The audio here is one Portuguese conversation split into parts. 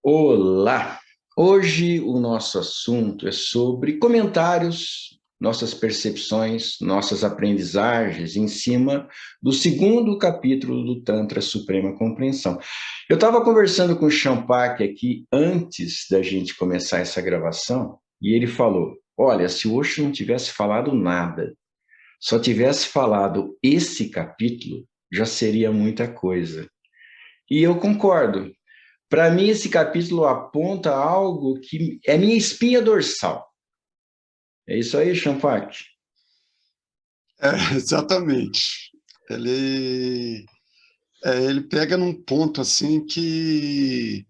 Olá! Hoje o nosso assunto é sobre comentários, nossas percepções, nossas aprendizagens em cima do segundo capítulo do Tantra Suprema Compreensão. Eu estava conversando com o Champak aqui antes da gente começar essa gravação e ele falou: olha, se o Osho não tivesse falado nada, só tivesse falado esse capítulo, já seria muita coisa. E eu concordo. Para mim, esse capítulo aponta algo que é minha espinha dorsal. É isso aí, Champak? Exatamente. Ele, ele pega num ponto assim que,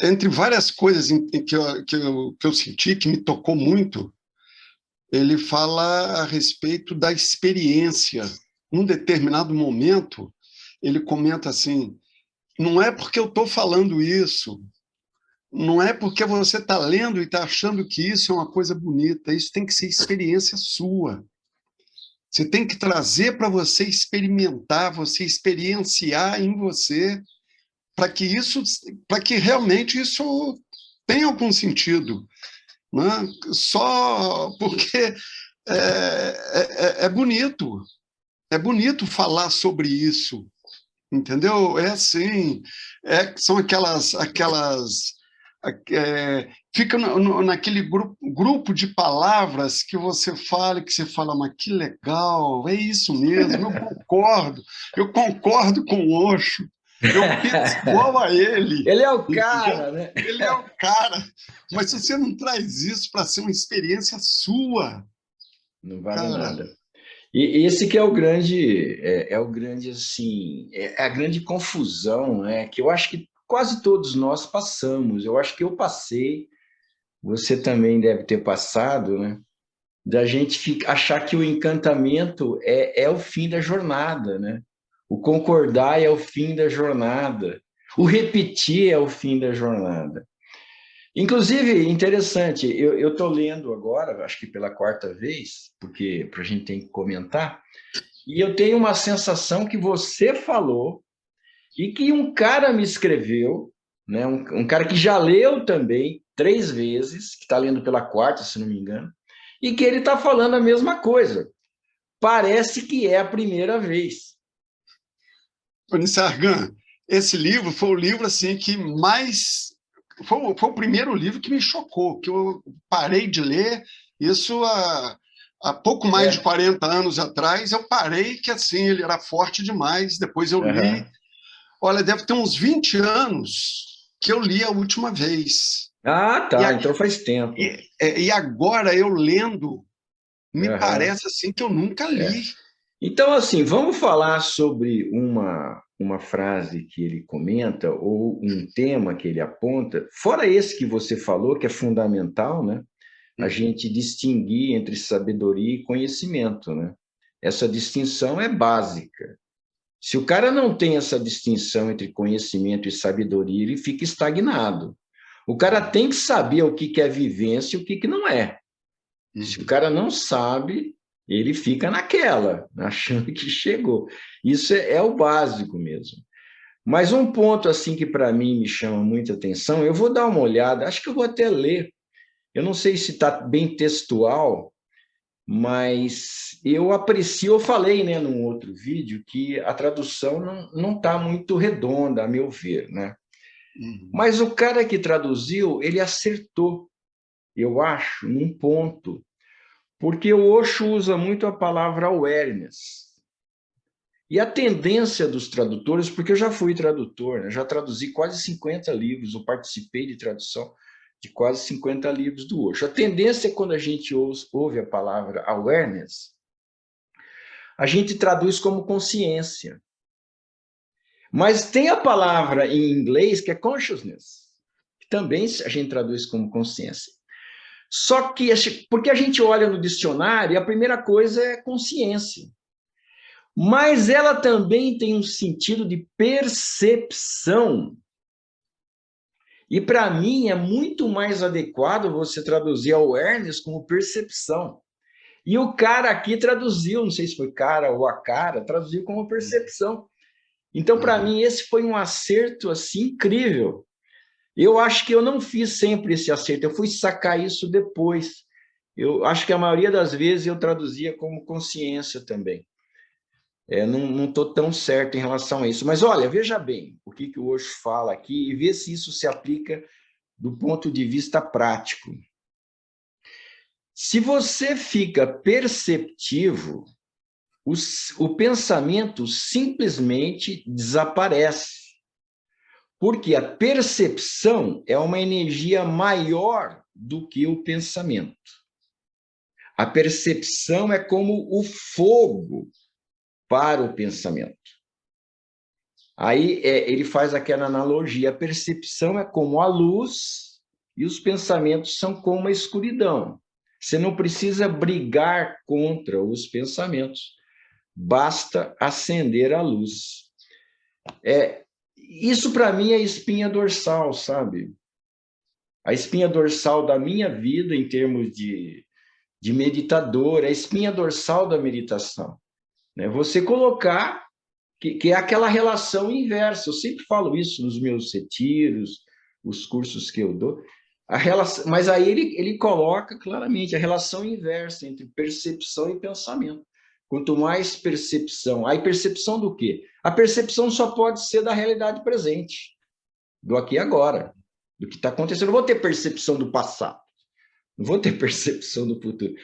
entre várias coisas que eu senti, que me tocou muito, ele fala a respeito da experiência. Num determinado momento, ele comenta assim: não é porque eu estou falando isso, não é porque você está lendo e está achando que isso é uma coisa bonita, isso tem que ser experiência sua. Você tem que trazer para você experimentar, você experienciar em você, para que realmente isso tenha algum sentido, né? Só porque é bonito falar sobre isso, entendeu? É assim, são fica naquele grupo de palavras que você fala, que você fala, mas que legal, é isso mesmo, eu concordo com o Osho, eu penso igual a ele, Ele é o entendeu? cara, né? Ele é o cara, mas se você não traz isso para ser uma experiência sua, Não vale cara, nada. E esse que é o grande, o grande assim, é a grande confusão, né? Que eu acho que quase todos nós passamos. Eu acho que eu passei, você também deve ter passado, né? Da gente achar que o encantamento é o fim da jornada, né? O concordar é o fim da jornada. O repetir é o fim da jornada. Inclusive, interessante, eu estou lendo agora, acho que pela quarta vez, porque a gente tem que comentar, e eu tenho uma sensação que você falou e que um cara me escreveu, né? Um cara que já leu também 3 vezes, que está lendo pela quarta, se não me engano, e que ele está falando a mesma coisa. Parece que é a primeira vez. Sargan, esse livro foi o livro assim que mais foi o primeiro livro que me chocou, que eu parei de ler isso há pouco mais de É. 40 anos atrás. Eu parei que assim ele era forte demais. Depois eu li. Uhum. Olha, deve ter uns 20 anos que eu li a última vez. Ah, E, tá. Então faz tempo. e agora eu lendo, me Uhum. parece assim que eu nunca li. É. Então, assim, vamos falar sobre uma frase que ele comenta ou um tema que ele aponta, fora esse que você falou, que é fundamental, né? A gente distinguir entre sabedoria e conhecimento, né? Essa distinção é básica. Se o cara não tem essa distinção entre conhecimento e sabedoria, ele fica estagnado. O cara tem que saber o que é vivência e o que não é. Se o Uhum. cara não sabe, ele fica naquela, achando que chegou. Isso é o básico mesmo. Mas um ponto assim que para mim me chama muita atenção, eu vou dar uma olhada, acho que eu vou até ler. Eu não sei se está bem textual, mas eu aprecio, eu falei, né, num outro vídeo, que a tradução não está muito redonda, a meu ver, né? Uhum. Mas o cara que traduziu, ele acertou, eu acho, num ponto. Porque o Osho usa muito a palavra awareness. E a tendência dos tradutores, porque eu já fui tradutor, né? Já traduzi quase 50 livros, ou participei de tradução de quase 50 livros do Osho. A tendência é quando a gente ouve a palavra awareness, a gente traduz como consciência. Mas tem a palavra em inglês que é consciousness, que também a gente traduz como consciência. Só que, porque a gente olha no dicionário e a primeira coisa é consciência. Mas ela também tem um sentido de percepção. E para mim é muito mais adequado você traduzir awareness como percepção. E o cara aqui traduziu, não sei se foi cara ou a cara, traduziu como percepção. Então, para Uhum. mim, esse foi um acerto assim incrível. Eu acho que eu não fiz sempre esse acerto, eu fui sacar isso depois. Eu acho que a maioria das vezes eu traduzia como consciência também. Não estou tão certo em relação a isso. Mas olha, veja bem o que o Osho fala aqui e vê se isso se aplica do ponto de vista prático. Se você fica perceptivo, o pensamento simplesmente desaparece. Porque a percepção é uma energia maior do que o pensamento. A percepção é como o fogo para o pensamento. Aí ele faz aquela analogia, a percepção é como a luz e os pensamentos são como a escuridão. Você não precisa brigar contra os pensamentos, basta acender a luz. Isso para mim é a espinha dorsal, sabe? A espinha dorsal da minha vida em termos de meditador, a espinha dorsal da meditação. Né? Você colocar que é aquela relação inversa. Eu sempre falo isso nos meus retiros, os cursos que eu dou. Mas aí ele coloca claramente a relação inversa entre percepção e pensamento. Quanto mais percepção... Aí percepção do quê? A percepção só pode ser da realidade presente, do aqui e agora, do que está acontecendo. Eu não vou ter percepção do passado, não vou ter percepção do futuro.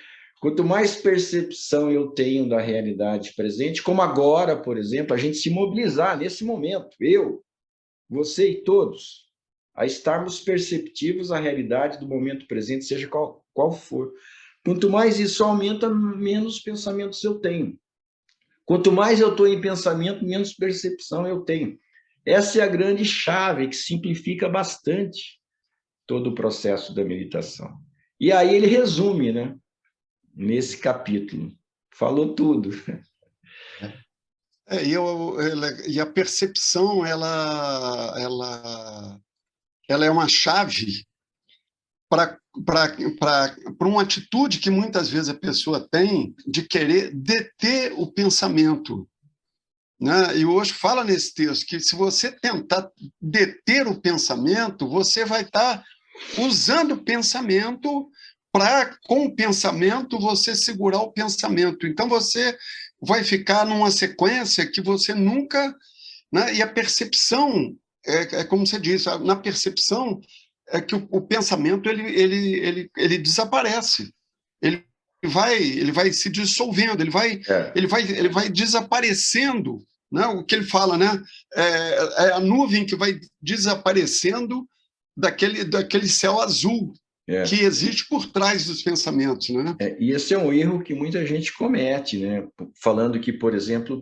Quanto mais percepção eu tenho da realidade presente, como agora, por exemplo, a gente se mobilizar nesse momento, eu, você e todos, a estarmos perceptivos à realidade do momento presente, seja qual for. Quanto mais isso aumenta, menos pensamentos eu tenho. Quanto mais eu estou em pensamento, menos percepção eu tenho. Essa é a grande chave que simplifica bastante todo o processo da meditação. E aí ele resume, né? Nesse capítulo. Falou tudo. E a percepção, ela é uma chave para uma atitude que muitas vezes a pessoa tem de querer deter o pensamento. Né? E hoje fala nesse texto que se você tentar deter o pensamento, você vai estar usando o pensamento para, com o pensamento, você segurar o pensamento. Então, você vai ficar numa sequência que você nunca... Né? E a percepção, como você disse, na percepção é que o pensamento ele desaparece. Ele vai se dissolvendo, ele vai desaparecendo. Né? O que ele fala, né? É a nuvem que vai desaparecendo daquele céu azul que existe por trás dos pensamentos. Né? E esse é um erro que muita gente comete, né? Falando que, por exemplo,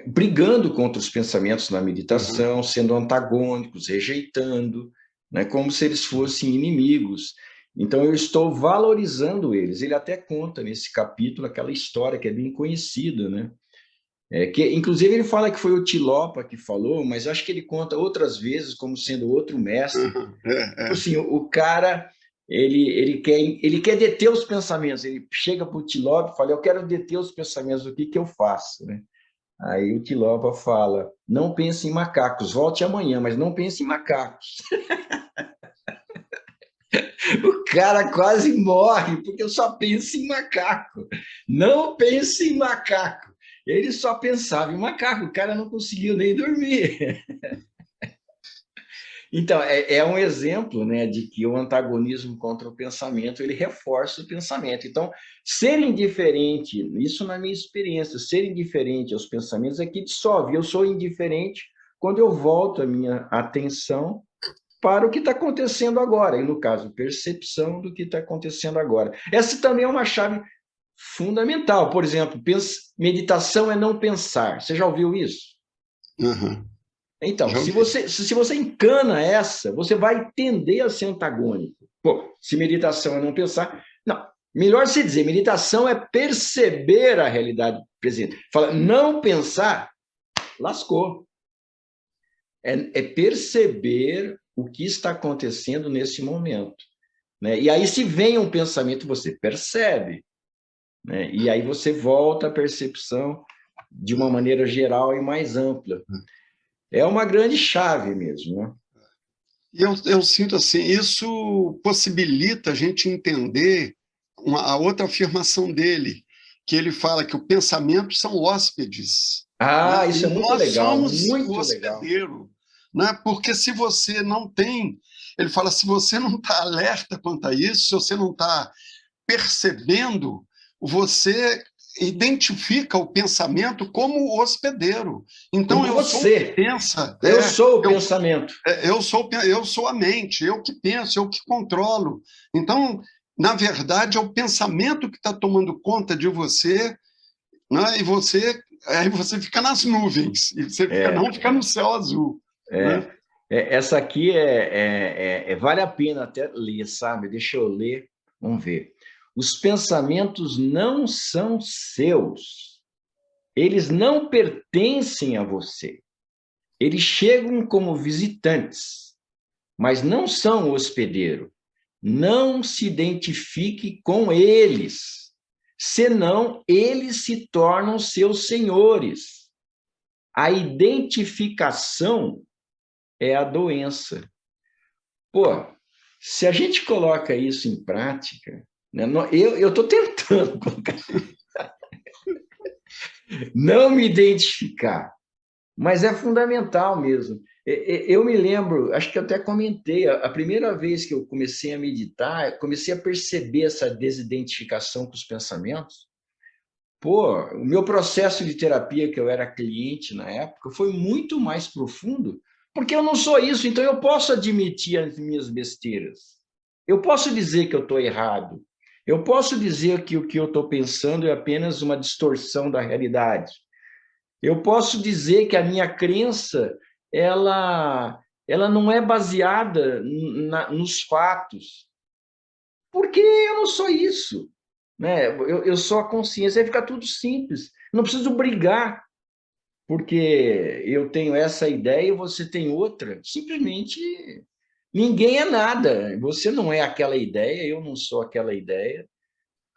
brigando contra os pensamentos na meditação, sendo antagônicos, rejeitando, né? Como se eles fossem inimigos. Então, eu estou valorizando eles. Ele até conta nesse capítulo aquela história que é bem conhecida, né? Que, inclusive, ele fala que foi o Tilopa que falou, mas acho que ele conta outras vezes como sendo outro mestre. Tipo assim, o cara, ele quer deter os pensamentos. Ele chega para o Tilopa e fala, eu quero deter os pensamentos, o que eu faço? Né? Aí o Tilopa fala, não pense em macacos, volte amanhã, mas não pense em macacos. O cara quase morre, porque eu só penso em macaco. Não pense em macaco. Ele só pensava em macaco, o cara não conseguiu nem dormir. Então, é um exemplo, né, de que o antagonismo contra o pensamento, ele reforça o pensamento. Então, ser indiferente, isso na minha experiência, ser indiferente aos pensamentos é que dissolve. Eu sou indiferente quando eu volto a minha atenção para o que está acontecendo agora, e no caso, percepção do que está acontecendo agora. Essa também é uma chave fundamental. Por exemplo, meditação é não pensar. Você já ouviu isso? Então, se você encana essa, você vai tender a ser antagônico. Pô, se meditação é não pensar... Não, melhor se dizer, meditação é perceber a realidade presente. Fala, não pensar, lascou. É perceber o que está acontecendo nesse momento. Né? E aí, se vem um pensamento, você percebe. Né? E aí você volta à percepção de uma maneira geral e mais ampla. É uma grande chave mesmo. Né? E eu sinto assim, isso possibilita a gente entender a outra afirmação dele, que ele fala que o pensamento são hóspedes, né? Ah, isso é E muito nós legal, somos o muito legal. hospedeiro, né? Porque se você não tem, ele fala, se você não está alerta quanto a isso, se você não está percebendo, você identifica o pensamento como hospedeiro. Então, Como eu sou o que você, pensa, eu sou o pensamento. eu sou a mente, eu que penso, eu que controlo. Então, na verdade, é o pensamento que está tomando conta de você, né? Aí você fica nas nuvens, e você É, não fica no céu azul. Né? essa aqui vale a pena até ler, sabe? Deixa eu ler, vamos ver. Os pensamentos não são seus, eles não pertencem a você. Eles chegam como visitantes, mas não são o hospedeiro. Não se identifique com eles, senão eles se tornam seus senhores. A identificação é a doença. Pô, se a gente coloca isso em prática, né, eu estou tentando colocar, não me identificar, mas é fundamental mesmo. Eu me lembro, acho que eu até comentei, a primeira vez que eu comecei a meditar, comecei a perceber essa desidentificação com os pensamentos. Pô, o meu processo de terapia, que eu era cliente na época, foi muito mais profundo, porque eu não sou isso, então eu posso admitir as minhas besteiras. Eu posso dizer que eu estou errado. Eu posso dizer que o que eu estou pensando é apenas uma distorção da realidade. Eu posso dizer que a minha crença, ela não é baseada nos fatos, porque eu não sou isso, né? Eu sou a consciência, aí fica tudo simples. Não preciso brigar, porque eu tenho essa ideia e você tem outra. Simplesmente ninguém é nada. Você não é aquela ideia, eu não sou aquela ideia.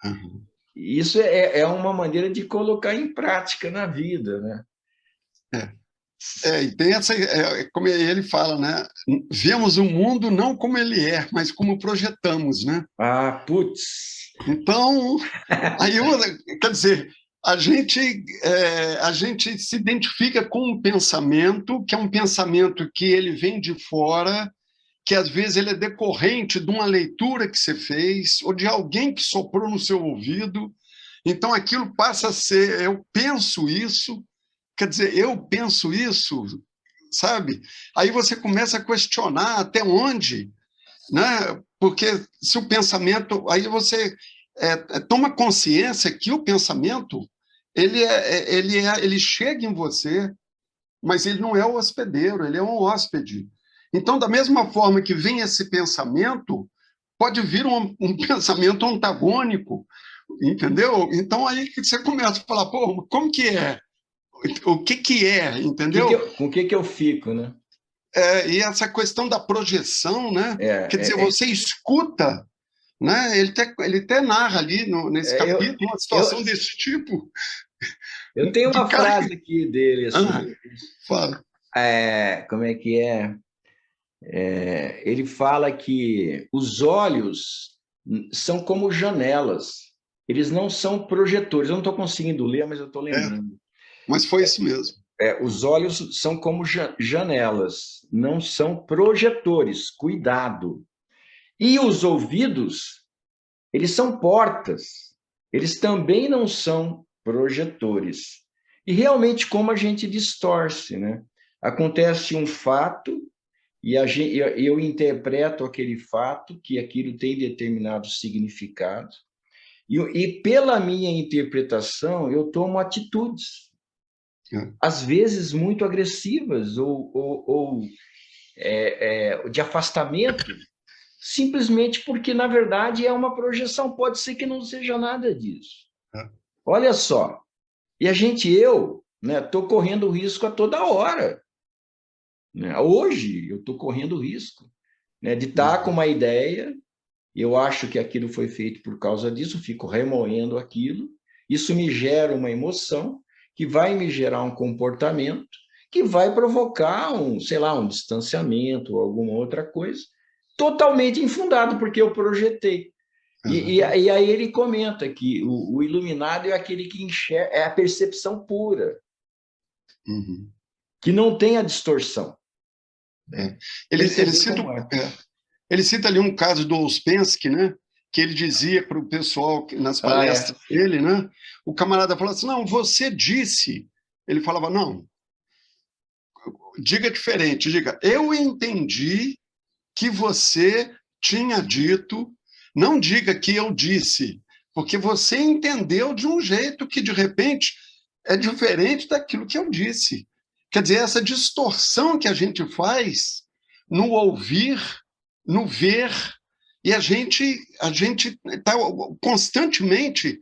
Uhum. Isso é uma maneira de colocar em prática na vida, né? E tem essa, como ele fala, né? Vemos o mundo não como ele é, mas como projetamos, né? Ah, putz. Então, aí, quer dizer, a gente se identifica com um pensamento, que é um pensamento que ele vem de fora, que às vezes ele é decorrente de uma leitura que você fez, ou de alguém que soprou no seu ouvido. Então, aquilo passa a ser, eu penso isso, quer dizer, eu penso isso, sabe? Aí você começa a questionar até onde, né? Porque se o pensamento, aí você toma consciência que o pensamento ele chega em você, mas ele não é o hospedeiro, ele é um hóspede. Então, da mesma forma que vem esse pensamento, pode vir um pensamento antagônico, entendeu? Então aí que você começa a falar, pô, como que é? O que que é, entendeu? Com o que eu fico, né? E essa questão da projeção, né? É, Quer dizer, é, é, você escuta, né? Ele até narra ali nesse é, eu, capítulo uma eu, situação desse tipo, eu tenho do uma cara frase que. aqui dele, assim, Ah, fala. como é que é? Ele fala que os olhos são como janelas, eles não são projetores. Eu não estou conseguindo ler, mas eu estou É, lembrando. mas foi isso mesmo. Os olhos são como janelas, não são projetores. Cuidado. E os ouvidos, eles são portas. Eles também não são projetores. E realmente, como a gente distorce, né? Acontece um fato e eu interpreto aquele fato, que aquilo tem determinado significado, e pela minha interpretação, eu tomo atitudes, É, às vezes muito agressivas ou de afastamento, simplesmente porque, na verdade, é uma projeção, pode ser que não seja nada disso. é, Olha só, e eu, né, estou correndo risco a toda hora. Né? Hoje, eu estou correndo risco, né, de estar com uma ideia. Eu acho que aquilo foi feito por causa disso, fico remoendo aquilo. Isso me gera uma emoção, que vai me gerar um comportamento, que vai provocar sei lá, um distanciamento ou alguma outra coisa, totalmente infundado, porque eu projetei. E aí ele comenta que o iluminado é aquele que enxerga, é a percepção pura, Uhum. que não tem a distorção. Né? Ele Perceber cita, como é. ele cita ali um caso do Ouspensky, né? Que ele dizia para o pessoal nas Ah, é. palestras dele, né? O camarada falava assim, não, você disse. Ele falava, não, diga diferente, diga, eu entendi que você tinha dito, não diga que eu disse, porque você entendeu de um jeito que, de repente, é diferente daquilo que eu disse. Quer dizer, essa distorção que a gente faz no ouvir, no ver, e a gente está constantemente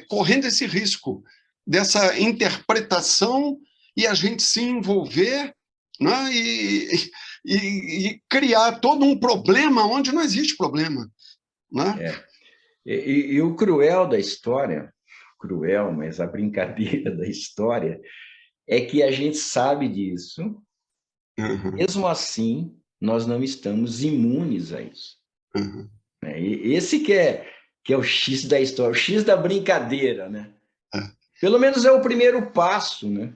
correndo esse risco dessa interpretação e a gente se envolver, né, e criar todo um problema onde não existe problema. Né? E o cruel da história, cruel, mas a brincadeira da história, é que a gente sabe disso, mesmo assim, nós não estamos imunes a isso. E esse que é o X da história, o X da brincadeira, né? Pelo menos é o primeiro passo, né?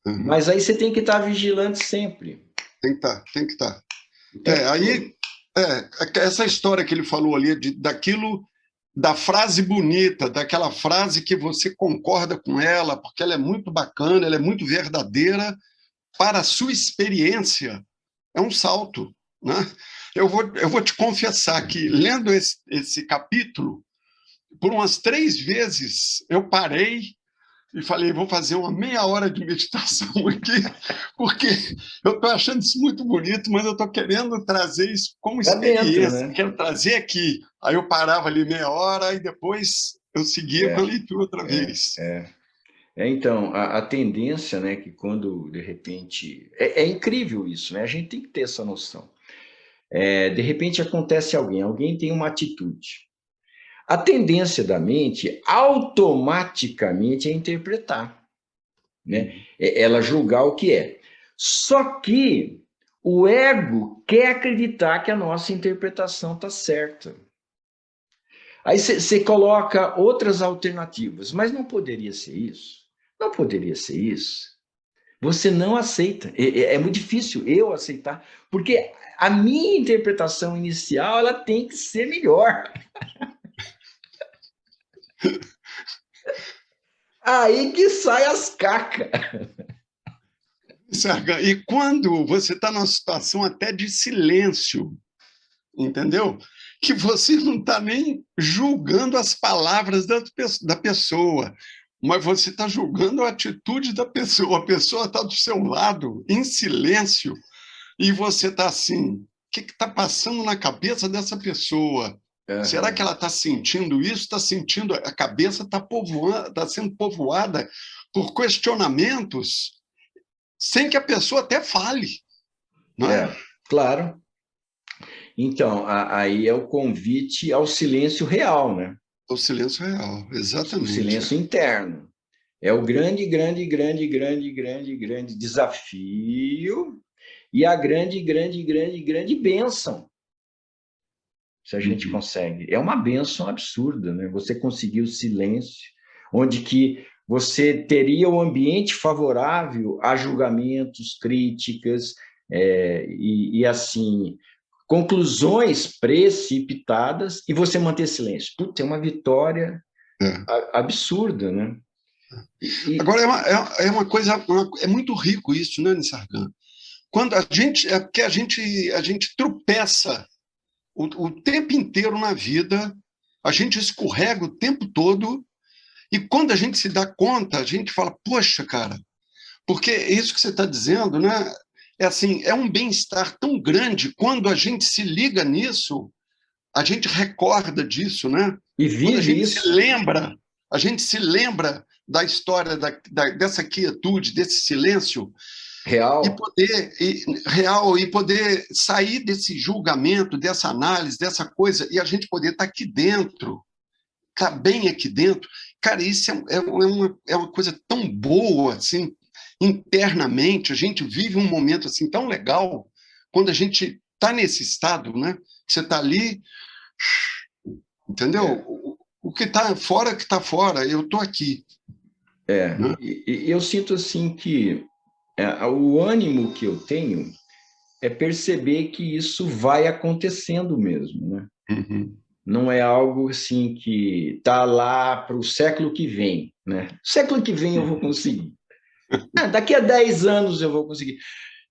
Mas aí você tem que estar vigilante sempre. Tem que estar, tem que estar. Essa história que ele falou ali, daquilo, da frase bonita, daquela frase que você concorda com ela, porque ela é muito bacana, ela é muito verdadeira, para a sua experiência, é um salto. Né? Eu vou te confessar que, lendo esse capítulo, por umas 3 vezes eu parei e falei, vou fazer uma meia hora de meditação aqui, porque eu estou achando isso muito bonito, mas eu estou querendo trazer isso como Dentro, experiência, né? quero trazer aqui. Aí eu parava ali meia hora e depois eu seguia com a leitura outra vez. Então, a tendência, né, que quando, de repente... É incrível isso, né? A gente tem que ter essa noção. De repente acontece alguém tem uma atitude. A tendência da mente, automaticamente, é interpretar. Né? Ela julgar o que é. Só que o ego quer acreditar que a nossa interpretação está certa. Aí você coloca outras alternativas, mas não poderia ser isso. Não poderia ser isso. Você não aceita. É muito difícil eu aceitar, porque a minha interpretação inicial ela tem que ser melhor. Aí que sai as cacas. E quando você está numa situação até de silêncio, entendeu? Que você não está nem julgando as palavras da pessoa, mas você está julgando a atitude da pessoa. A pessoa está do seu lado, em silêncio, e você está assim: o que está passando na cabeça dessa pessoa? Será que ela está sentindo isso? Está sentindo, a cabeça está sendo povoada por questionamentos, sem que a pessoa até fale. Não é? Claro. Então, aí é o convite ao silêncio real, né? O silêncio real, exatamente. O silêncio interno. É o grande, grande, grande, grande, grande, grande desafio e a grande, grande, grande, grande bênção. Se a gente consegue. É uma bênção absurda, né? Você conseguir o silêncio, onde que você teria um ambiente favorável a julgamentos, críticas, e assim, conclusões precipitadas, e você manter silêncio. Putz, é uma vitória absurda, né? Agora, é uma coisa, é muito rico isso, né, Nissargan? Quando porque a gente tropeça o tempo inteiro na vida, a gente escorrega o tempo todo, e quando a gente se dá conta, a gente fala, poxa, cara, porque isso que você está dizendo, né? É assim, é um bem-estar tão grande, quando a gente se liga nisso, a gente recorda disso, né? E Quando vive isso. a gente se lembra da história dessa quietude, desse silêncio, Real. e poder sair desse julgamento, dessa análise, dessa coisa, e a gente poder estar aqui dentro, estar bem aqui dentro. Cara, isso é uma coisa tão boa, assim, internamente, a gente vive um momento assim tão legal, quando a gente está nesse estado, né? Você está ali, entendeu? É, O que está fora, que está fora, eu estou aqui. Né? e eu sinto assim que o ânimo que eu tenho é perceber que isso vai acontecendo mesmo, né? Uhum. Não é algo assim que está lá para o século que vem, né? Século que vem eu vou conseguir. Daqui a 10 anos eu vou conseguir.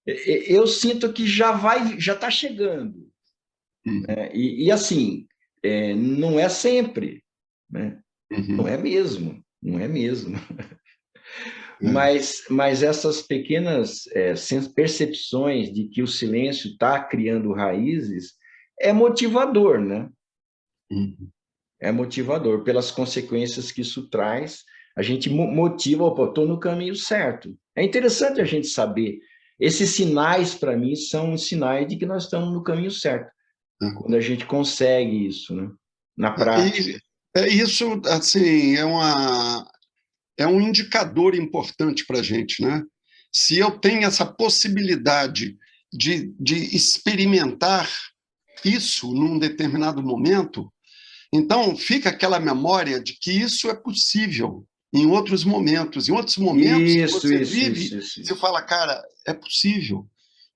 Eu sinto que já está chegando. Uhum. Né? E assim, não é sempre, né? Não Uhum. é mesmo, não é mesmo. É. Mas essas pequenas percepções de que o silêncio está criando raízes é motivador, né? Uhum. É motivador pelas consequências que isso traz. A gente motiva, opa, estou no caminho certo. É interessante a gente saber. Esses sinais, para mim, são sinais de que nós estamos no caminho certo. Quando a gente consegue isso, né? Na prática. E isso, assim, é um indicador importante para a gente, né? Se eu tenho essa possibilidade de experimentar isso num determinado momento, então fica aquela memória de que isso é possível em outros momentos. Em outros momentos que Isso, você isso, vive, isso, isso, você isso. fala, cara, é possível.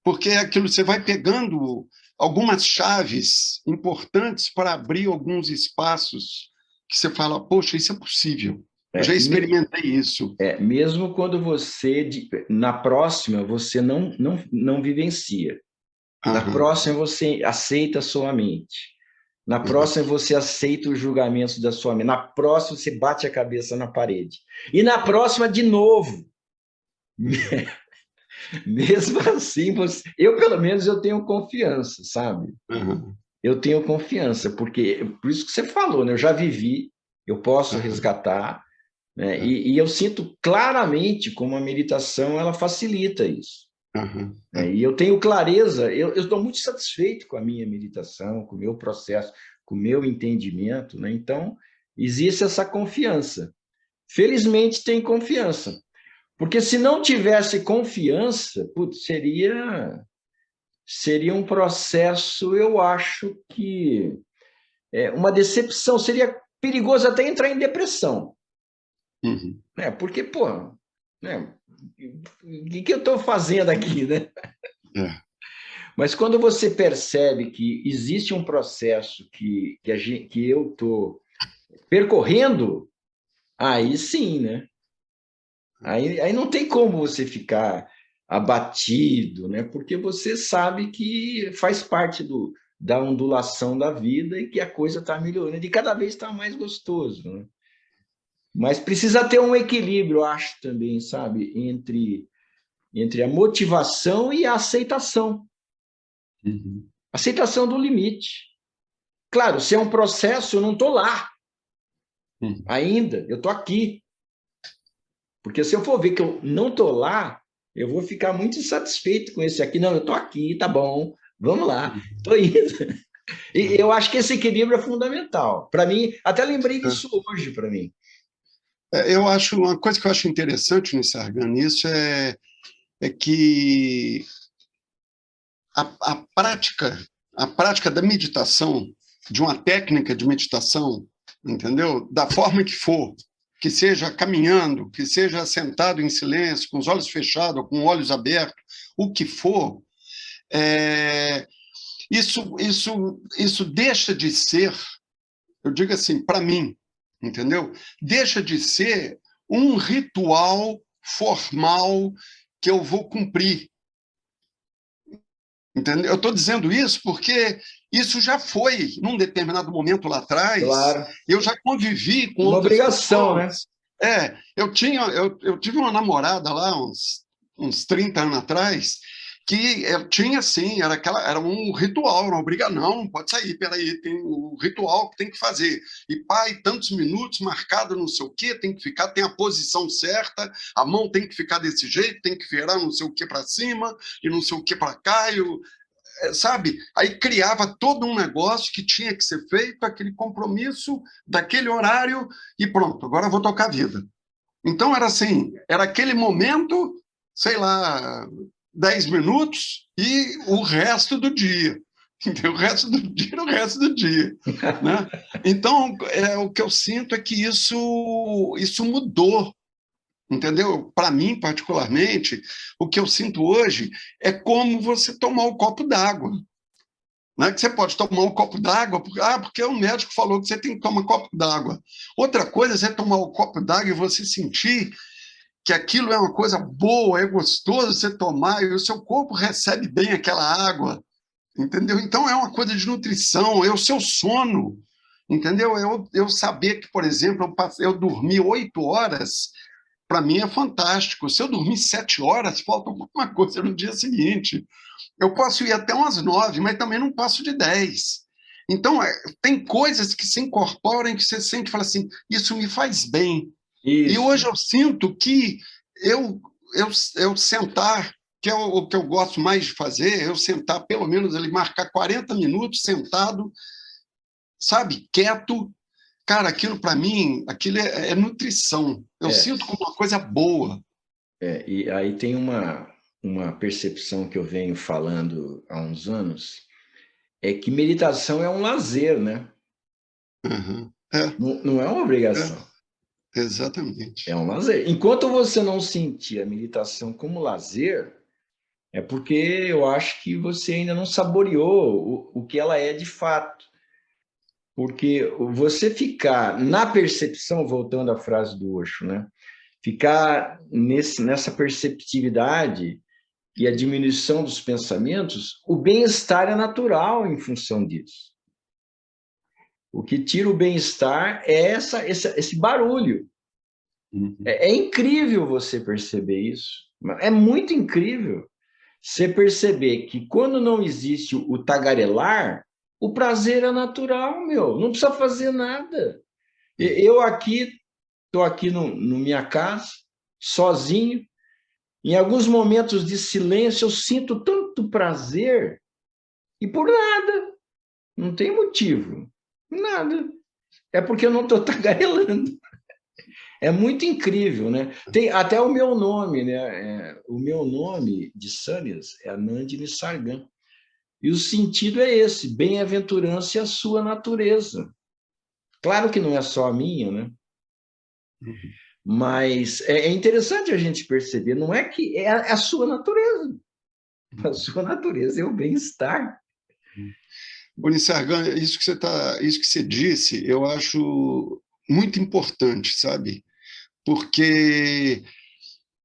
Porque é aquilo, você vai pegando algumas chaves importantes para abrir alguns espaços que você fala, poxa, isso é possível. Eu já É, experimentei isso. mesmo quando você, na próxima, você não vivencia. Na Aham, próxima, você aceita a sua mente. Na aham. próxima, você aceita os julgamentos da sua mente. Na próxima, você bate a cabeça na parede. E na próxima, de novo. Mesmo assim, eu, pelo menos, eu tenho confiança, sabe? Aham, Eu tenho confiança, porque, por isso que você falou, né? Eu já vivi, eu posso aham, resgatar, né? aham, E eu sinto claramente como a meditação, ela facilita isso. aham, Né? E eu tenho clareza, eu estou muito satisfeito com a minha meditação, com o meu processo, com o meu entendimento, né? Então, existe essa confiança. Felizmente tem confiança, porque se não tivesse confiança, putz, seria um processo, eu acho que uma decepção, seria perigoso até entrar em depressão, uhum, né? Porque, pô, né? O que eu estou fazendo aqui, né? é, Mas quando você percebe que existe um processo que eu estou percorrendo, aí sim, né? Aí não tem como você ficar abatido, né? Porque você sabe que faz parte da ondulação da vida e que a coisa está melhorando e cada vez está mais gostoso, né? Mas precisa ter um equilíbrio, eu acho também, sabe? Entre a motivação e a aceitação. uhum, Aceitação do limite. Claro, se é um processo, eu não estou lá uhum. ainda, eu estou aqui. Porque se eu for ver que eu não estou lá, eu vou ficar muito insatisfeito com esse aqui. Não, eu estou aqui, tá bom, vamos lá, estou indo. E eu acho que esse equilíbrio é fundamental. Para mim, até lembrei disso hoje para mim. Eu acho uma coisa que eu acho interessante nesse Sargan, isso é que a, a prática a prática da meditação, de uma técnica de meditação, entendeu? Da forma que seja caminhando, que seja sentado em silêncio, com os olhos fechados, com os olhos abertos, o que for, é, isso deixa de ser, eu digo assim, para mim, entendeu? Deixa de ser um ritual formal que eu vou cumprir, entendeu? Eu estou dizendo isso porque isso já foi, num determinado momento lá atrás, Claro, eu já convivi com uma outras obrigação, né? pessoas. Eu tive uma namorada lá uns 30 anos atrás, que eu tinha assim, era um ritual, não obriga, não pode sair, peraí, tem o ritual que tem que fazer. E pai, tantos minutos, marcado não sei o quê, tem que ficar, tem a posição certa, a mão tem que ficar desse jeito, tem que virar não sei o que para cima, e não sei o que para cá, sabe? Aí criava todo um negócio que tinha que ser feito, aquele compromisso daquele horário, e pronto, agora eu vou tocar a vida. Então era assim, era aquele momento sei lá, 10 minutos e o resto do dia. Entendeu? O resto do dia era o resto do dia. Né? Então, o que eu sinto é que isso mudou. Entendeu? Para mim, particularmente, o que eu sinto hoje é como você tomar um copo d'água. Né? Que você pode tomar um copo d'água, porque o médico falou que você tem que tomar um copo d'água. Outra coisa é você tomar um copo d'água e você sentir que aquilo é uma coisa boa, é gostoso você tomar, e o seu corpo recebe bem aquela água, entendeu? Então é uma coisa de nutrição, é o seu sono, entendeu? Eu saber que, por exemplo, eu dormi 8 horas, para mim é fantástico. Se eu dormir 7 horas, falta alguma coisa no dia seguinte. Eu posso ir até umas 9, mas também não passo de 10. Então, tem coisas que se incorporam, que você sente e fala assim, isso me faz bem. E Isso. hoje eu sinto que eu sentar, que é o que eu gosto mais de fazer, eu sentar pelo menos ali, marcar 40 minutos sentado, sabe, quieto. Cara, aquilo para mim, aquilo é nutrição. Eu É, sinto como uma coisa boa. e aí tem uma percepção que eu venho falando há uns anos, é que meditação é um lazer, né? Uhum. Não, não é uma obrigação, Exatamente. é um lazer. Enquanto você não sentir a meditação como lazer, é porque eu acho que você ainda não saboreou o que ela é de fato. Porque você ficar na percepção, voltando à frase do Osho, né? Ficar nessa perceptividade e a diminuição dos pensamentos, o bem-estar é natural em função disso. O que tira o bem-estar é esse barulho. Uhum. É incrível você perceber isso. É muito incrível você perceber que quando não existe o tagarelar, o prazer é natural, meu. Não precisa fazer nada. Eu aqui, estou aqui no minha casa, sozinho. Em alguns momentos de silêncio, eu sinto tanto prazer e por nada. Não tem motivo. Nada. É porque eu não estou tagarelando. É muito incrível, né? Tem até o meu nome, né? O meu nome de Sânias é Nandini Sargan. E o sentido é esse: bem-aventurança e a sua natureza. Claro que não é só a minha, né? Mas é interessante a gente perceber, não é que é a sua natureza. A sua natureza é o bem-estar. Sargan, isso que você disse, eu acho muito importante, sabe? Porque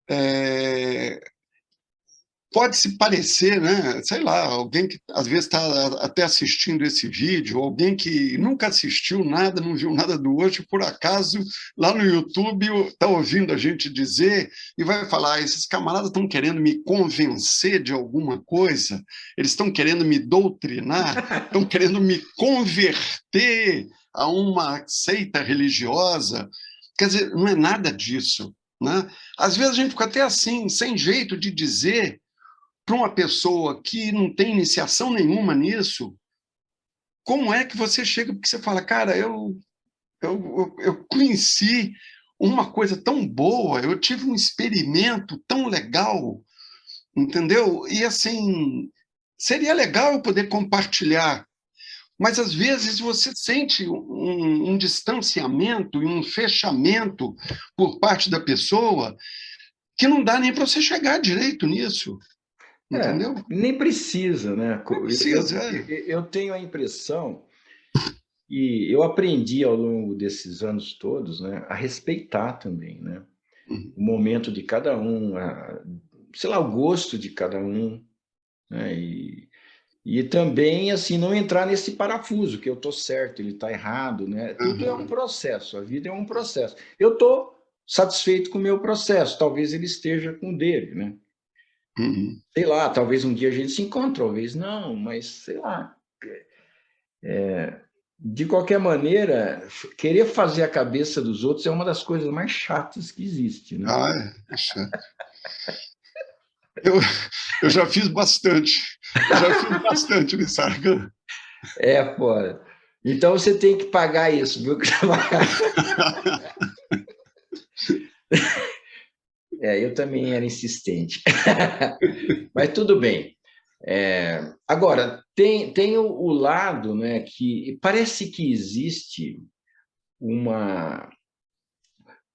é, pode se parecer, né? Sei lá, alguém que às vezes está até assistindo esse vídeo, alguém que nunca assistiu nada, não viu nada do Osho, por acaso, lá no YouTube, está ouvindo a gente dizer e vai falar: esses camaradas estão querendo me convencer de alguma coisa, eles estão querendo me doutrinar, estão querendo me converter a uma seita religiosa. Quer dizer, não é nada disso. Né? Às vezes a gente fica até assim, sem jeito de dizer para uma pessoa que não tem iniciação nenhuma nisso, como é que você chega, porque você fala, cara, eu conheci uma coisa tão boa, eu tive um experimento tão legal, entendeu? E assim, seria legal eu poder compartilhar, mas às vezes você sente um distanciamento e um fechamento por parte da pessoa que não dá nem para você chegar direito nisso, entendeu? Nem precisa, né? Não precisa, Eu tenho a impressão, e eu aprendi ao longo desses anos todos, né, a respeitar também, né? O momento de cada um, sei lá, o gosto de cada um, né? E também, assim, não entrar nesse parafuso, que eu estou certo, ele está errado, né? Tudo é um processo, a vida é um processo. Eu estou satisfeito com o meu processo, talvez ele esteja com o dele, né? Sei lá, talvez um dia a gente se encontre, talvez não, mas sei lá. De qualquer maneira, querer fazer a cabeça dos outros é uma das coisas mais chatas que existe, né? É chato. Eu já fiz bastante. Eu já fiz bastante, Lissarga. Pô. Então você tem que pagar isso, viu? Eu também era insistente. Mas tudo bem. Agora, tem o lado, né, que parece que existe uma...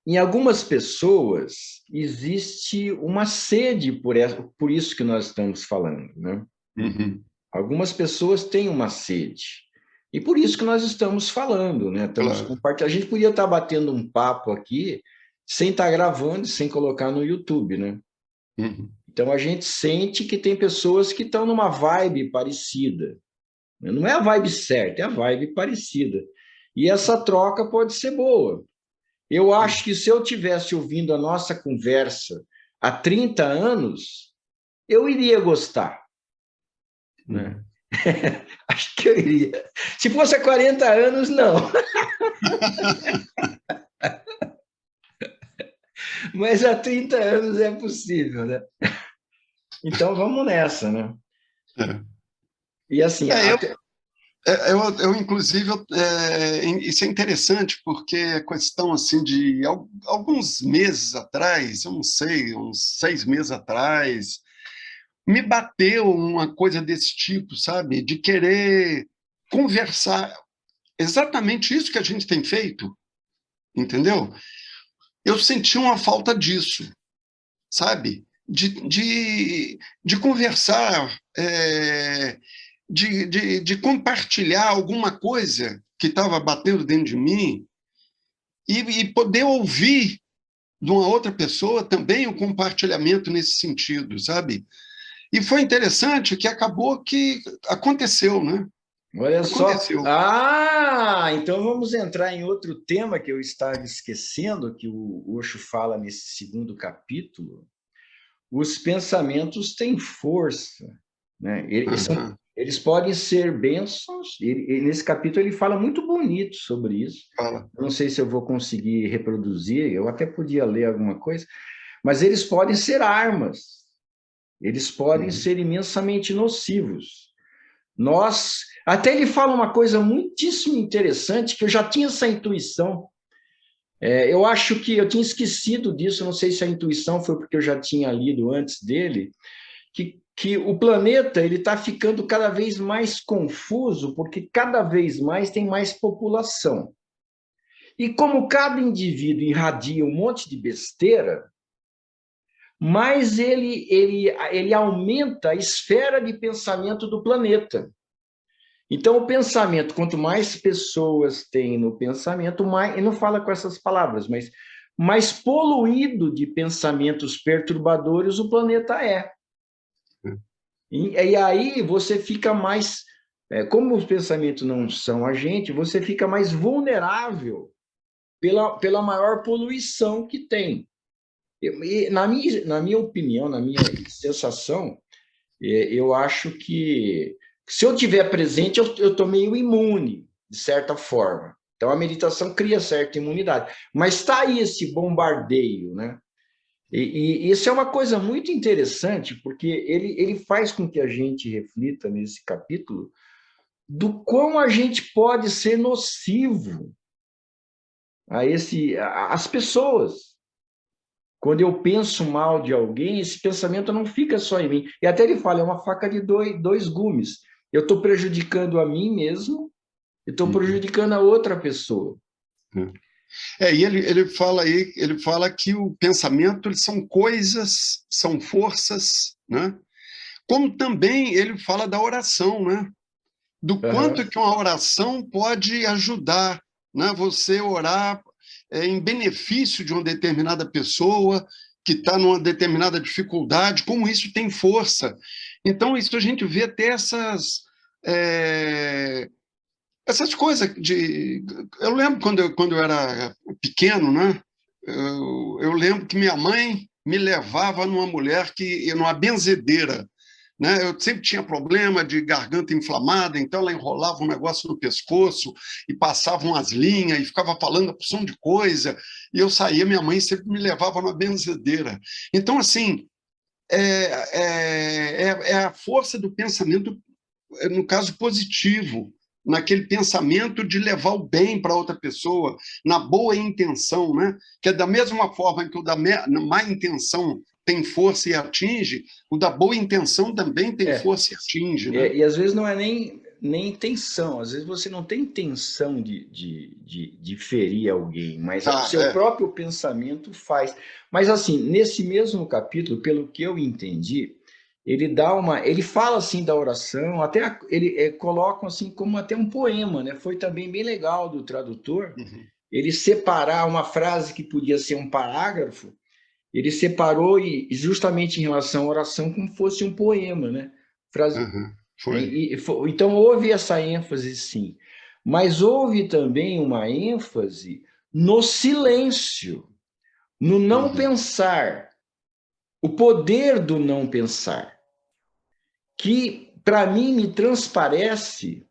Em algumas pessoas, existe uma sede por isso que nós estamos falando, né? Uhum. Algumas pessoas têm uma sede. E por isso que nós estamos falando, né? Estamos Claro. compartilhando. A gente podia estar batendo um papo aqui sem estar gravando, sem colocar no YouTube, né? Uhum. Então a gente sente que tem pessoas que estão numa vibe parecida. Não é a vibe certa, é a vibe parecida. E essa troca pode ser boa. Eu acho que se eu tivesse ouvindo a nossa conversa há 30 anos, eu iria gostar, né? Uhum. Acho que eu iria. Se fosse há 40 anos, não. Mas há 30 anos é possível, né? Então vamos nessa, né? É. E assim, É, até... inclusive, isso é interessante, porque a questão assim de alguns meses atrás, eu não sei, uns 6 meses atrás, me bateu uma coisa desse tipo, sabe? De querer conversar exatamente isso que a gente tem feito, entendeu? Eu senti uma falta disso, sabe? De conversar, de compartilhar alguma coisa que estava batendo dentro de mim e poder ouvir de uma outra pessoa também o compartilhamento nesse sentido, sabe? E foi interessante que acabou que aconteceu, né? Olha só. Aconteceu. Ah, então vamos entrar em outro tema que eu estava esquecendo, que o Osho fala nesse segundo capítulo. Os pensamentos têm força, né? Uhum. Eles podem ser bênçãos. Nesse capítulo ele fala muito bonito sobre isso. Fala. Eu não sei se eu vou conseguir reproduzir, eu até podia ler alguma coisa, mas eles podem ser armas, eles podem Uhum. ser imensamente nocivos. Até ele fala uma coisa muitíssimo interessante, que eu já tinha essa intuição. Eu acho que eu tinha esquecido disso, não sei se a intuição foi porque eu já tinha lido antes dele, que o planeta ele está ficando cada vez mais confuso, porque cada vez mais tem mais população. E como cada indivíduo irradia um monte de besteira, mais ele aumenta a esfera de pensamento do planeta. Então, o pensamento, quanto mais pessoas tem no pensamento, mais, ele não fala com essas palavras, mas mais poluído de pensamentos perturbadores o planeta é. E aí você fica mais, como os pensamentos não são a gente, você fica mais vulnerável pela maior poluição que tem. E na minha opinião, na minha sensação, eu acho que se eu tiver presente, eu estou meio imune, de certa forma. Então, a meditação cria certa imunidade. Mas está aí esse bombardeio, né? E isso é uma coisa muito interessante, porque ele faz com que a gente reflita nesse capítulo do quão a gente pode ser nocivo às pessoas. Quando eu penso mal de alguém, esse pensamento não fica só em mim. E até ele fala, é uma faca de dois gumes. Eu estou prejudicando a mim mesmo e estou Uhum. prejudicando a outra pessoa. E ele fala que o pensamento eles são coisas, são forças, né? Como também ele fala da oração, né? Do Uhum. quanto que uma oração pode ajudar, né? Você orar em benefício de uma determinada pessoa que está numa determinada dificuldade, como isso tem força. Então, isso a gente vê até é, essas coisas de... Eu lembro quando eu era pequeno, né? Eu lembro que minha mãe me levava numa benzedeira, né? Eu sempre tinha problema de garganta inflamada, então ela enrolava um negócio no pescoço e passava umas linhas e ficava falando a porção de coisa, e eu saía, minha mãe sempre me levava numa benzedeira. Então, assim, é a força do pensamento, no caso positivo, naquele pensamento de levar o bem para outra pessoa, na boa intenção, né? Que é da mesma forma que o da má intenção tem força e atinge, o da boa intenção também tem força e atinge, né? E às vezes não é nem intenção, às vezes você não tem intenção de ferir alguém, mas o seu próprio pensamento faz. Mas assim, nesse mesmo capítulo, pelo que eu entendi, ele fala assim da oração, até ele coloca assim como até um poema, né? Foi também bem legal do tradutor, ele separar uma frase que podia ser um parágrafo, ele separou e justamente em relação à oração como fosse um poema, né? Frase, então houve essa ênfase, sim, mas houve também uma ênfase no silêncio, no não pensar, o poder do não pensar, que para mim me transparece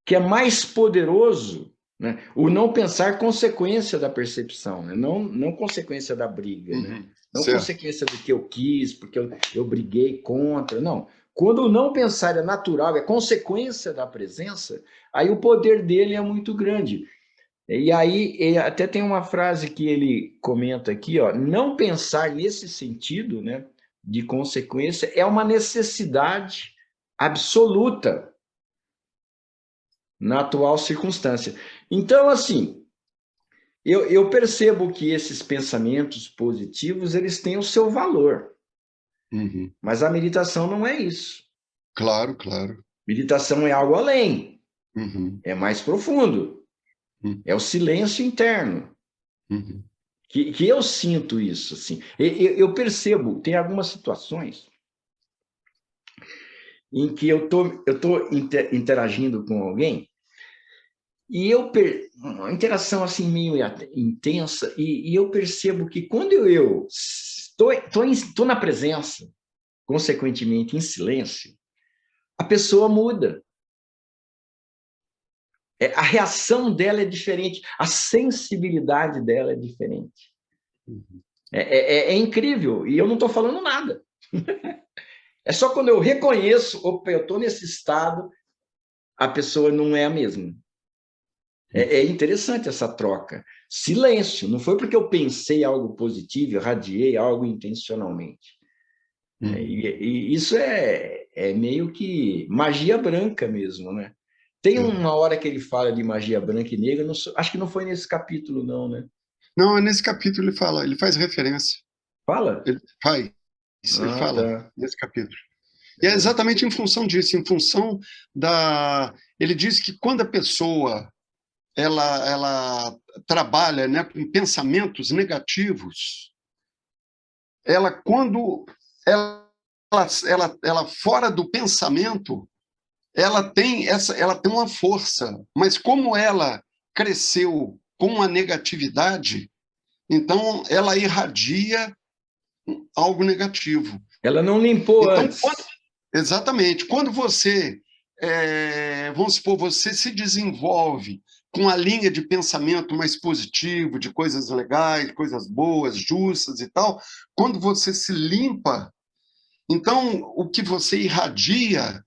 que é mais poderoso, né? O não pensar consequência da percepção, né? Não consequência da briga, né? Não consequência do que eu quis, porque eu briguei contra, não. Quando o não pensar é natural, é consequência da presença, aí o poder dele é muito grande. E aí, até tem uma frase que ele comenta aqui, ó, não pensar nesse sentido, né, de consequência, é uma necessidade absoluta na atual circunstância. Então, assim, eu percebo que esses pensamentos positivos, eles têm o seu valor. Mas a meditação não é isso. Claro, claro. Meditação é algo além. É mais profundo. É o silêncio interno. Que eu sinto isso, assim. Eu percebo, tem algumas situações em que eu tô interagindo com alguém e uma interação assim meio intensa, e eu percebo que quando eu estou na presença, consequentemente em silêncio, a pessoa muda. A reação dela é diferente, a sensibilidade dela é diferente. É incrível, e eu não estou falando nada. É só quando eu reconheço, opa, eu estou nesse estado, a pessoa não é a mesma. É interessante essa troca. Silêncio, não foi porque eu pensei algo positivo, irradiei algo intencionalmente. E isso é meio que magia branca mesmo, né? Tem uma hora que ele fala de magia branca e negra, acho que não foi nesse capítulo, não, né? Não, nesse capítulo ele faz referência. Fala? Ele fala tá. nesse capítulo. E é exatamente em função disso, em função da... Ele diz que quando a pessoa ela trabalha, né, com pensamentos negativos, quando ela fora do pensamento, ela tem uma força, mas como ela cresceu com a negatividade, então ela irradia algo negativo. Ela não limpou então, antes. Exatamente. Quando você, vamos supor, você se desenvolve com a linha de pensamento mais positivo, de coisas legais, coisas boas, justas e tal, quando você se limpa, então o que você irradia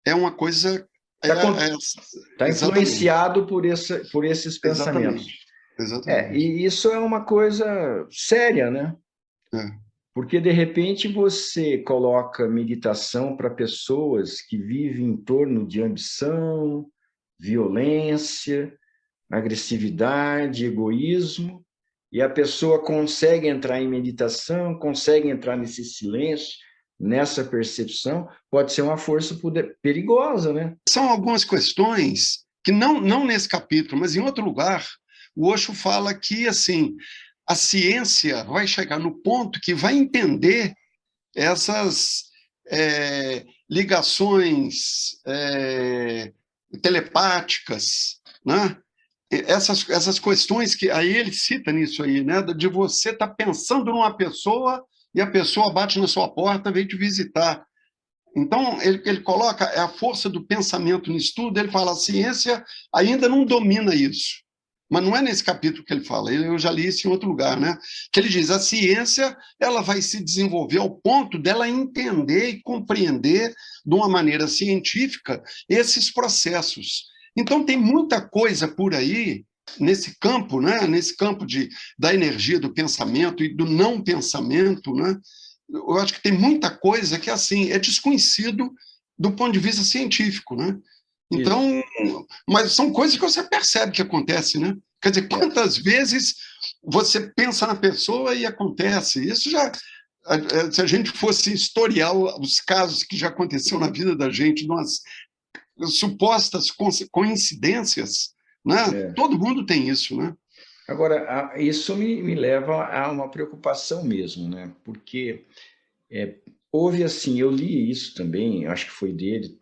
é uma coisa... Está influenciado por esses pensamentos. Exatamente. E isso é uma coisa séria, né? Porque, de repente, você coloca meditação para pessoas que vivem em torno de ambição, violência, agressividade, egoísmo, e a pessoa consegue entrar em meditação, consegue entrar nesse silêncio, nessa percepção, pode ser uma força perigosa, né? São algumas questões que não nesse capítulo, mas em outro lugar, o Osho fala que, assim, a ciência vai chegar no ponto que vai entender essas ligações telepáticas, né? Essas questões que aí ele cita nisso aí, né? De você estar pensando numa pessoa e a pessoa bate na sua porta, vem te visitar. Então, ele coloca a força do pensamento no estudo, ele fala, a ciência ainda não domina isso. Mas não é nesse capítulo que ele fala, eu já li isso em outro lugar, né? Que ele diz, a ciência ela vai se desenvolver ao ponto dela entender e compreender de uma maneira científica esses processos. Então, tem muita coisa por aí, nesse campo, né? Nesse campo da energia do pensamento e do não pensamento, né? Eu acho que tem muita coisa que, assim, é desconhecido do ponto de vista científico, né? Isso. Então, mas são coisas que você percebe que acontece, né? Quer dizer, É. quantas vezes você pensa na pessoa e acontece? Isso já, se a gente fosse historiar os casos que já aconteceu na vida da gente, umas supostas coincidências, né? É. Todo mundo tem isso, né? Agora, isso me leva a uma preocupação mesmo, né? Porque houve assim, eu li isso também, acho que foi dele,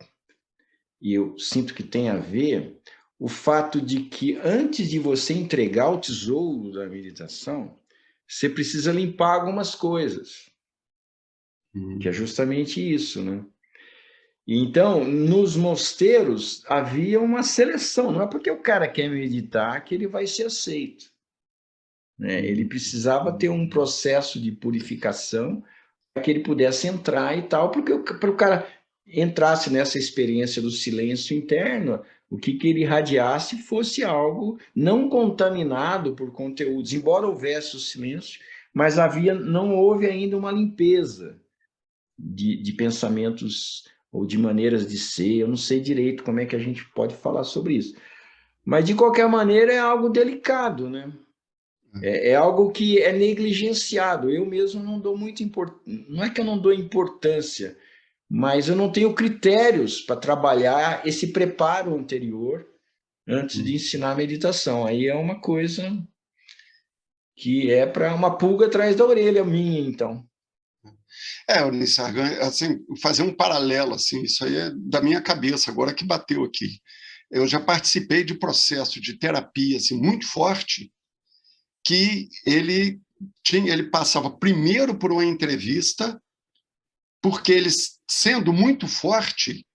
e eu sinto que tem a ver o fato de que antes de você entregar o tesouro da meditação, você precisa limpar algumas coisas, que é justamente isso, né? E então, nos mosteiros havia uma seleção, não é porque o cara quer meditar que ele vai ser aceito, né? Ele precisava ter um processo de purificação para que ele pudesse entrar e tal, porque para o cara entrasse nessa experiência do silêncio interno, o que ele irradiasse fosse algo não contaminado por conteúdos, embora houvesse o silêncio, mas não houve ainda uma limpeza de pensamentos ou de maneiras de ser. Eu não sei direito como é que a gente pode falar sobre isso. Mas, de qualquer maneira, é algo delicado, né? É algo que é negligenciado. Eu mesmo não dou muito importância. Não é que eu não dou importância, mas eu não tenho critérios para trabalhar esse preparo anterior antes de ensinar a meditação. Aí é uma coisa que é para uma pulga atrás da orelha minha, então. Eunice Argan, assim, fazer um paralelo, assim, isso aí é da minha cabeça, agora que bateu aqui. Eu já participei de processo de terapia assim, muito forte, que ele passava primeiro por uma entrevista, porque ele, sendo muito forte,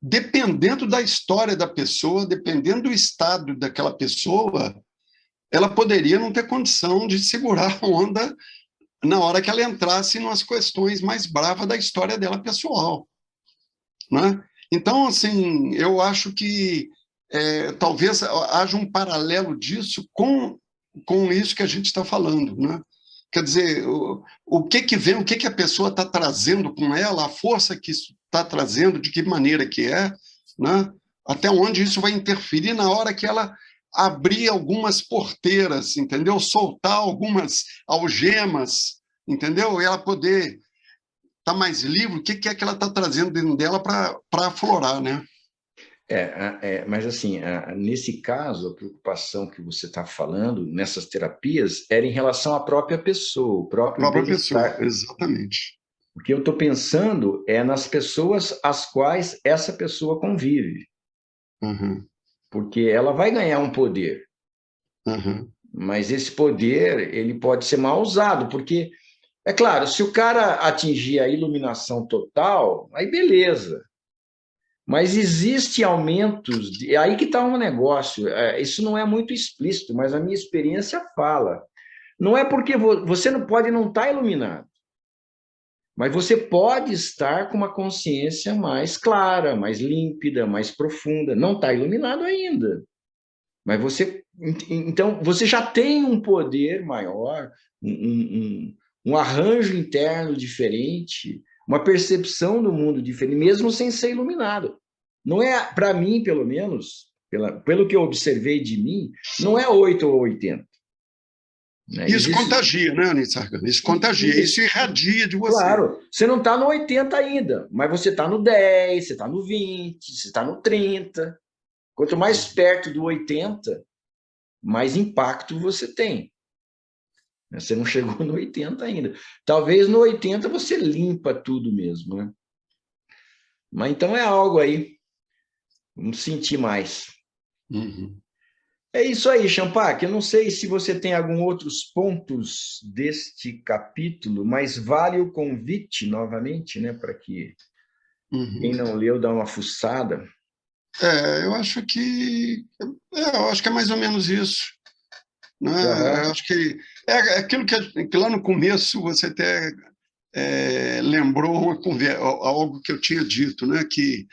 dependendo da história da pessoa, dependendo do estado daquela pessoa, ela poderia não ter condição de segurar a onda na hora que ela entrasse nas questões mais bravas da história dela pessoal, né? Então, assim, eu acho que talvez haja um paralelo disso com isso que a gente está falando, né? Quer dizer, o que vem, o que a pessoa está trazendo com ela, a força que isso está trazendo, de que maneira que é, né? Até onde isso vai interferir na hora que ela abrir algumas porteiras, entendeu? Soltar algumas algemas, entendeu? E ela poder estar mais livre, o que é que ela está trazendo dentro dela para aflorar, né? Mas assim, nesse caso, a preocupação que você está falando nessas terapias era em relação à própria pessoa, o A próprio própria pessoa, bem-estar. exatamente. O que eu estou pensando é nas pessoas às quais essa pessoa convive, Uhum, porque ela vai ganhar um poder, uhum. mas esse poder ele pode ser mal usado, porque, é claro, se o cara atingir a iluminação total, aí beleza. Mas existe aumentos, é aí que está um negócio. Isso não é muito explícito, mas a minha experiência fala. Não é porque você não pode não estar iluminado, mas você pode estar com uma consciência mais clara, mais límpida, mais profunda. Não está iluminado ainda, mas então você já tem um poder maior, um arranjo interno diferente, uma percepção do mundo diferente, mesmo sem ser iluminado. Não é, para mim, pelo menos, pelo que eu observei de mim, não é 8 ou 80. Né? Isso Existe, contagia, né, Anissargan? Isso contagia, isso isso, irradia de você. claro, você não está no 80 ainda, mas você está no 10, você está no 20, você está no 30. Quanto mais perto do 80, mais impacto você tem. Você não chegou no 80 ainda. Talvez no 80 você limpa tudo mesmo, né? Mas então é algo aí. Vamos sentir mais. Uhum. É isso aí, Champac. Eu não sei se você tem algum outros pontos deste capítulo, mas vale o convite novamente, né, para que quem Uhum. não leu dá uma fuçada. Eu acho que é mais ou menos isso, né? Eu Aham. acho que é aquilo que lá no começo você até lembrou algo que eu tinha dito, né? Que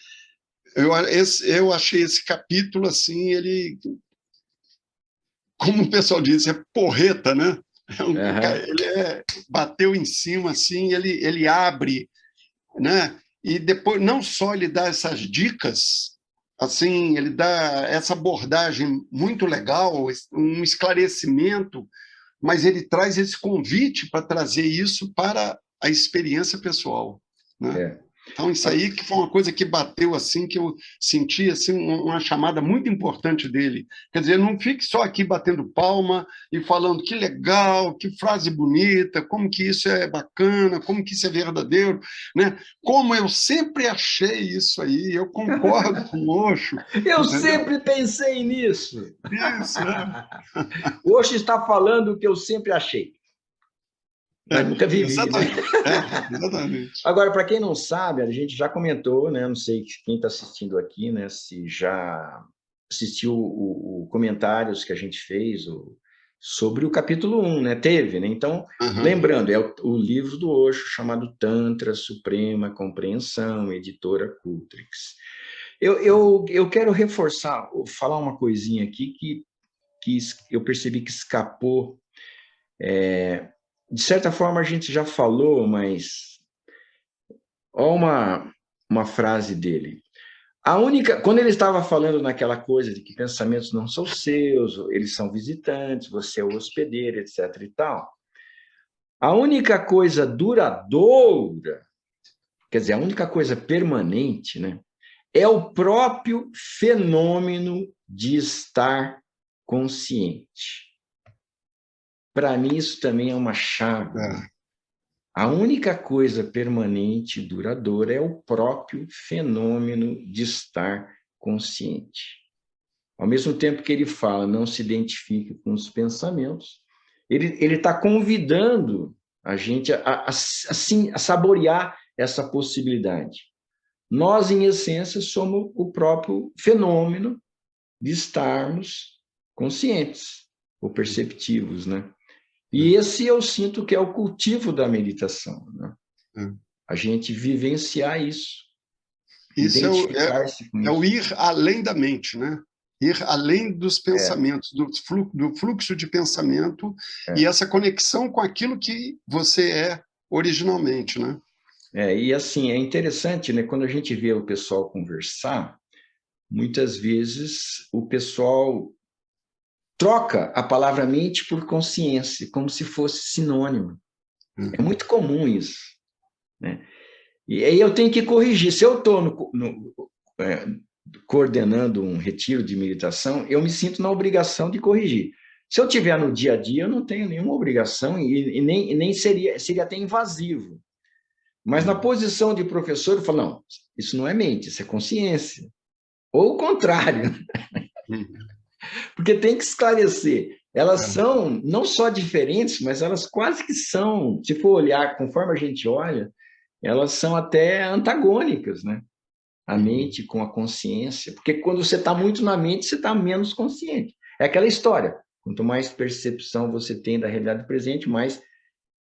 eu achei esse capítulo, assim, ele, como o pessoal diz, é porreta, né? Ele bateu em cima, assim, ele abre, né? E depois, não só ele dá essas dicas, assim, ele dá essa abordagem muito legal, um esclarecimento, mas ele traz esse convite para trazer isso para a experiência pessoal, né? É. Então, isso aí que foi uma coisa que bateu, assim, que eu senti, assim, uma chamada muito importante dele. Quer dizer, não fique só aqui batendo palma e falando que legal, que frase bonita, como que isso é bacana, como que isso é verdadeiro, né? Como eu sempre achei isso aí, eu concordo com o Osho, Eu entendeu? sempre pensei nisso. Isso, O Osho está falando o que eu sempre achei, mas nunca vivi, né? exatamente, exatamente. Agora, para quem não sabe, a gente já comentou, né? Não sei quem está assistindo aqui, né? Se já assistiu o comentários que a gente fez sobre o capítulo 1, né? Teve, né? Então, lembrando, é o livro do Osho chamado Tantra Suprema Compreensão, editora Cultrix. Eu quero reforçar, falar uma coisinha aqui que eu percebi que escapou. De certa forma, a gente já falou, mas olha uma frase dele. Quando ele estava falando naquela coisa de que pensamentos não são seus, eles são visitantes, você é o hospedeiro, etc. e tal, a única coisa duradoura, quer dizer, a única coisa permanente, né, é o próprio fenômeno de estar consciente. Para mim, isso também é uma chave. A única coisa permanente e duradoura é o próprio fenômeno de estar consciente. Ao mesmo tempo que ele fala, não se identifique com os pensamentos, ele está convidando a gente a saborear essa possibilidade. Nós, em essência, somos o próprio fenômeno de estarmos conscientes ou perceptivos, né? E esse eu sinto que é o cultivo da meditação, né? A gente vivenciar isso, Isso identificar-se com é o isso. ir além da mente, né? Ir além dos pensamentos, do fluxo de pensamento e essa conexão com aquilo que você é originalmente, né? E assim, é interessante, né? Quando a gente vê o pessoal conversar, muitas vezes o pessoal troca a palavra mente por consciência, como se fosse sinônimo. É muito comum isso, né? E aí eu tenho que corrigir. Se eu estou coordenando um retiro de meditação, eu me sinto na obrigação de corrigir. Se eu estiver no dia a dia, eu não tenho nenhuma obrigação e nem seria até invasivo. Mas na posição de professor, eu falo, não, isso não é mente, isso é consciência. Ou o contrário. Porque tem que esclarecer. Elas são não só diferentes, mas elas quase que são, se for olhar conforme a gente olha, elas são até antagônicas, né? A mente com a consciência. Porque quando você está muito na mente, você está menos consciente. É aquela história. Quanto mais percepção você tem da realidade presente,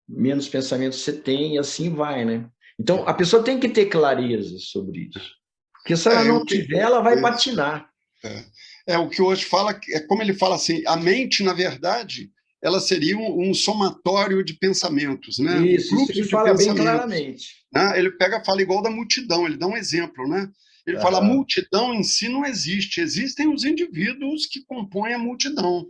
menos pensamento você tem e assim vai, né? Então, a pessoa tem que ter clareza sobre isso. Porque se ela não tiver, ela vai patinar. O que hoje fala, é como ele fala assim, a mente, na verdade, ela seria um somatório de pensamentos, né? Isso ele Fluxo de fala bem pensamentos. claramente. Né? Ele fala igual da multidão, ele dá um exemplo, né? Ele fala, a multidão em si não existe, existem os indivíduos que compõem a multidão.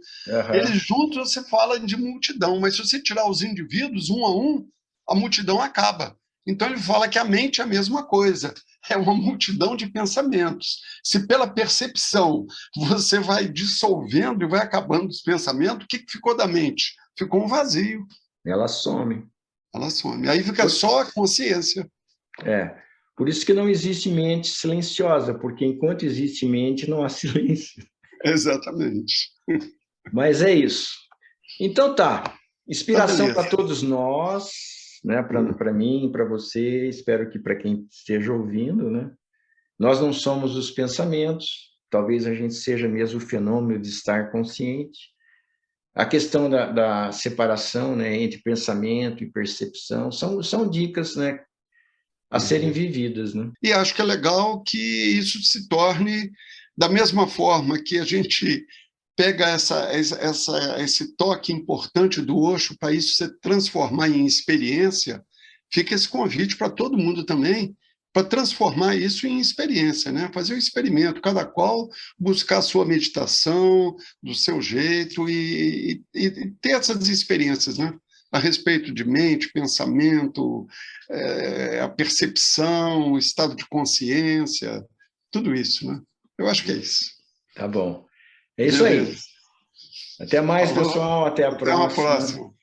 Eles juntos você fala de multidão, mas se você tirar os indivíduos um a um, a multidão acaba. Então ele fala que a mente é a mesma coisa, é uma multidão de pensamentos. Se pela percepção você vai dissolvendo e vai acabando os pensamentos, o que ficou da mente? Ficou um vazio. Ela some. Ela some. Aí fica só a consciência. Por isso que não existe mente silenciosa, porque enquanto existe mente, não há silêncio. Exatamente. Mas é isso. Então tá. Inspiração para todos nós, né? Para mim, para você, espero que para quem esteja ouvindo, né? Nós não somos os pensamentos, talvez a gente seja mesmo o fenômeno de estar consciente. A questão da separação, né, entre pensamento e percepção são dicas, né, a serem vividas, né? E acho que é legal que isso se torne da mesma forma que a gente pega esse toque importante do Osho para isso se transformar em experiência, fica esse convite para todo mundo também, para transformar isso em experiência, né? Fazer o experimento, cada qual buscar a sua meditação, do seu jeito, e ter essas experiências, né? A respeito de mente, pensamento, a percepção, o estado de consciência, tudo isso, né? Eu acho que é isso. Tá bom. É isso aí. Beleza. Até mais, Falou. pessoal. Até a Até uma próxima. próxima.